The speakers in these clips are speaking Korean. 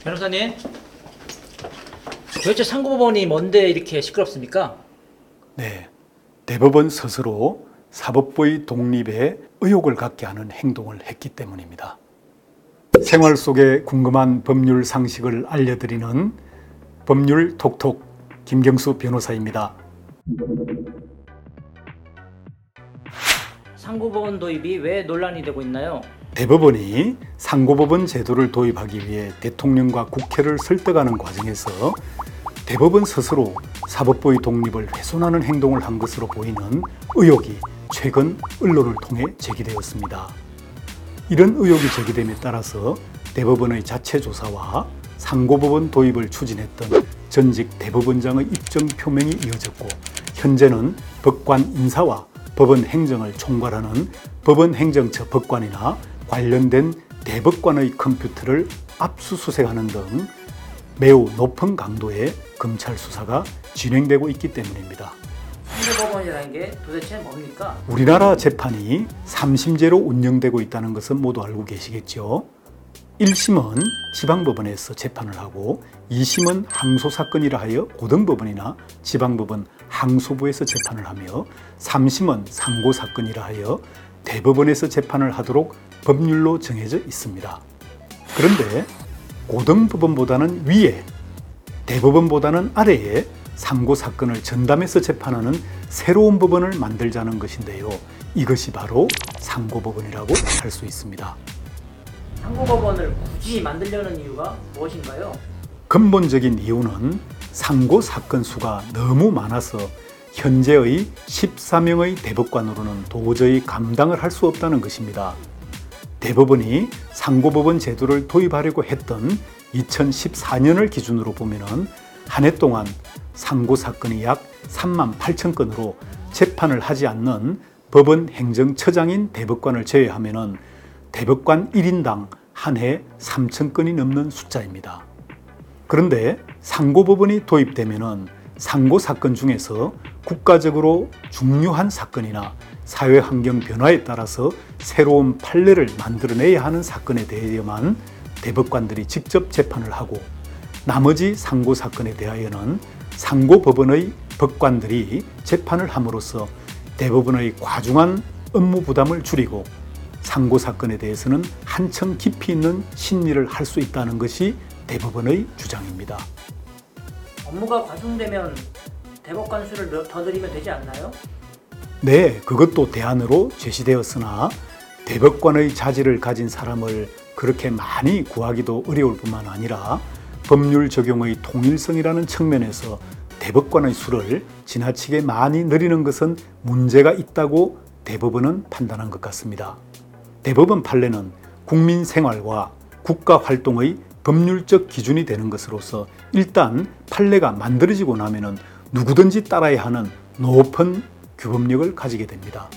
변호사님, 도대체 상고법원이 뭔데 이렇게 시끄럽습니까? 네, 대법원 스스로 사법부의 독립에 의혹을 갖게 하는 행동을 했기 때문입니다. 생활 속에 궁금한 법률 상식을 알려드리는 법률 톡톡 김경수 변호사입니다. 상고법원 도입이 왜 논란이 되고 있나요? 대법원이 상고법원 제도를 도입하기 위해 대통령과 국회를 설득하는 과정에서 대법원 스스로 사법부의 독립을 훼손하는 행동을 한 것으로 보이는 의혹이 최근 언론을 통해 제기되었습니다. 이런 의혹이 제기됨에 따라서 대법원의 자체 조사와 상고법원 도입을 추진했던 전직 대법원장의 입장 표명이 이어졌고, 현재는 법관 인사와 법원 행정을 총괄하는 법원행정처 법관이나 관련된 대법관의 컴퓨터를 압수수색하는 등 매우 높은 강도의 검찰 수사가 진행되고 있기 때문입니다. 상고법원이라는 게 도대체 뭡니까? 우리나라 재판이 3심제로 운영되고 있다는 것은 모두 알고 계시겠죠. 1심은 지방법원에서 재판을 하고 2심은 항소사건이라 하여 고등법원이나 지방법원 항소부에서 재판을 하며 3심은 상고사건이라 하여 대법원에서 재판을 하도록 법률로 정해져 있습니다. 그런데 고등법원보다는 위에, 대법원보다는 아래에 상고사건을 전담해서 재판하는 새로운 법원을 만들자는 것인데요. 이것이 바로 상고법원이라고 할 수 있습니다. 상고법원을 굳이 만들려는 이유가 무엇인가요? 근본적인 이유는 상고사건 수가 너무 많아서 현재의 14명의 대법관으로는 도저히 감당을 할 수 없다는 것입니다. 대법원이 상고법원 제도를 도입하려고 했던 2014년을 기준으로 보면 한 해 동안 상고사건이 약 3만 8천 건으로 재판을 하지 않는 법원 행정처장인 대법관을 제외하면 대법관 1인당 한 해 3천 건이 넘는 숫자입니다. 그런데 상고법원이 도입되면 상고사건 중에서 국가적으로 중요한 사건이나 사회환경 변화에 따라서 새로운 판례를 만들어내야 하는 사건에 대해만 대법관들이 직접 재판을 하고, 나머지 상고사건에 대하여는 상고법원의 법관들이 재판을 함으로써 대법원의 과중한 업무 부담을 줄이고 상고사건에 대해서는 한층 깊이 있는 심리를 할 수 있다는 것이 대법원의 주장입니다. 업무가 과중되면 대법관 수를 더 늘리면 되지 않나요? 네, 그것도 대안으로 제시되었으나 대법관의 자질을 가진 사람을 그렇게 많이 구하기도 어려울 뿐만 아니라 법률 적용의 통일성이라는 측면에서 대법관의 수를 지나치게 많이 늘리는 것은 문제가 있다고 대법원은 판단한 것 같습니다. 대법원 판례는 국민 생활과 국가 활동의 법률적 기준이 되는 것으로서 일단 판례가 만들어지고 나면은 누구든지 따라야 하는 높은 규범력을 가지게 됩니다.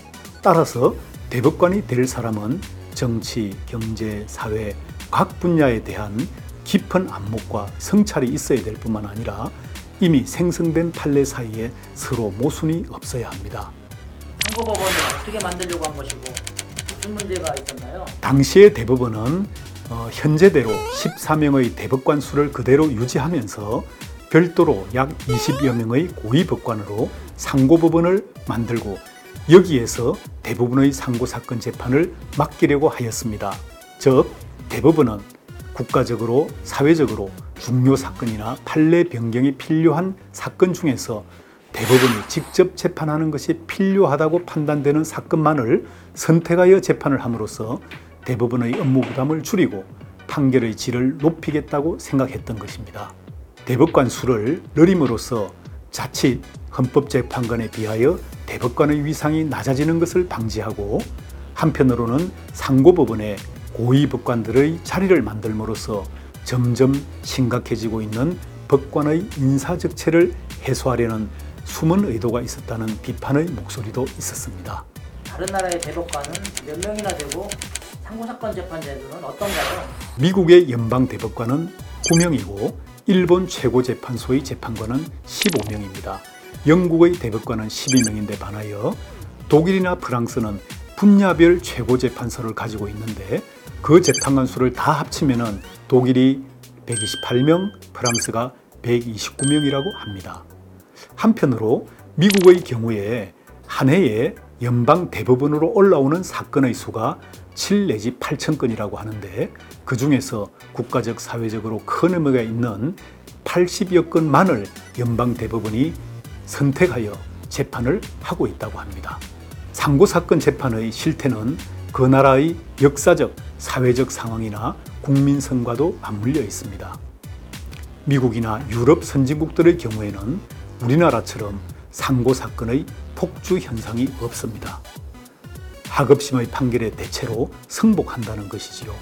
따라서 대법관이 될 사람은 정치, 경제, 사회 각 분야에 대한 깊은 안목과 성찰이 있어야 될 뿐만 아니라 이미 생성된 판례 사이에 서로 모순이 없어야 합니다. 상고법원을 어떻게 만들려고 한 것이고 무슨 문제가 있었나요? 당시의 대법원은 현재대로 14명의 대법관 수를 그대로 유지하면서 별도로 약 20여 명의 고위법관으로 상고법원을 만들고 여기에서 대부분의 상고사건 재판을 맡기려고 하였습니다. 즉, 대법원은 국가적으로, 사회적으로 중요 사건이나 판례 변경이 필요한 사건 중에서 대법원이 직접 재판하는 것이 필요하다고 판단되는 사건만을 선택하여 재판을 함으로써 대법원의 업무 부담을 줄이고 판결의 질을 높이겠다고 생각했던 것입니다. 대법관 수를 늘림으로써 자칫 헌법재판관에 비하여 대법관의 위상이 낮아지는 것을 방지하고, 한편으로는 상고법원에 고위법관들의 자리를 만들므로써 점점 심각해지고 있는 법관의 인사적체를 해소하려는 숨은 의도가 있었다는 비판의 목소리도 있었습니다. 다른 나라의 대법관은 몇 명이나 되고 상고사건 재판 제도는 어떤가요? 미국의 연방 대법관은 9명이고 일본 최고재판소의 재판관은 15명입니다. 영국의 대법관은 12명인데 반하여 독일이나 프랑스는 분야별 최고재판소를 가지고 있는데 그 재판관 수를 다 합치면 독일이 128명, 프랑스가 129명이라고 합니다. 한편으로 미국의 경우에 한 해에 연방 대법원으로 올라오는 사건의 수가 7 내지 8천 건이라고 하는데 그 중에서 국가적 사회적으로 큰 의미가 있는 80여 건만을 연방 대법원이 선택하여 재판을 하고 있다고 합니다. 상고사건 재판의 실태는 그 나라의 역사적, 사회적 상황이나 국민성과도 맞물려 있습니다. 미국이나 유럽 선진국들의 경우에는 우리나라처럼 상고사건의 폭주 현상이 없습니다. 하급심의 판결에 대체로 승복한다는 것이지요.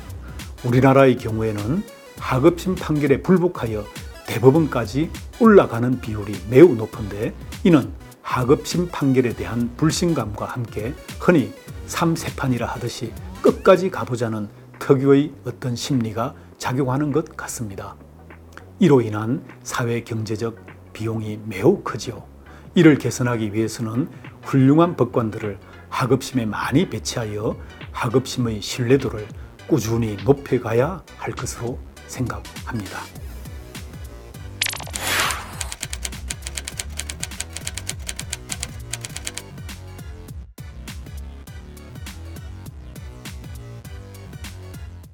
우리나라의 경우에는 하급심 판결에 불복하여 대법원까지 올라가는 비율이 매우 높은데 이는 하급심 판결에 대한 불신감과 함께 흔히 삼세판이라 하듯이 끝까지 가보자는 특유의 어떤 심리가 작용하는 것 같습니다. 이로 인한 사회 경제적 비용이 매우 크지요. 이를 개선하기 위해서는 훌륭한 법관들을 하급심에 많이 배치하여 하급심의 신뢰도를 꾸준히 높여가야 할 것으로 생각합니다.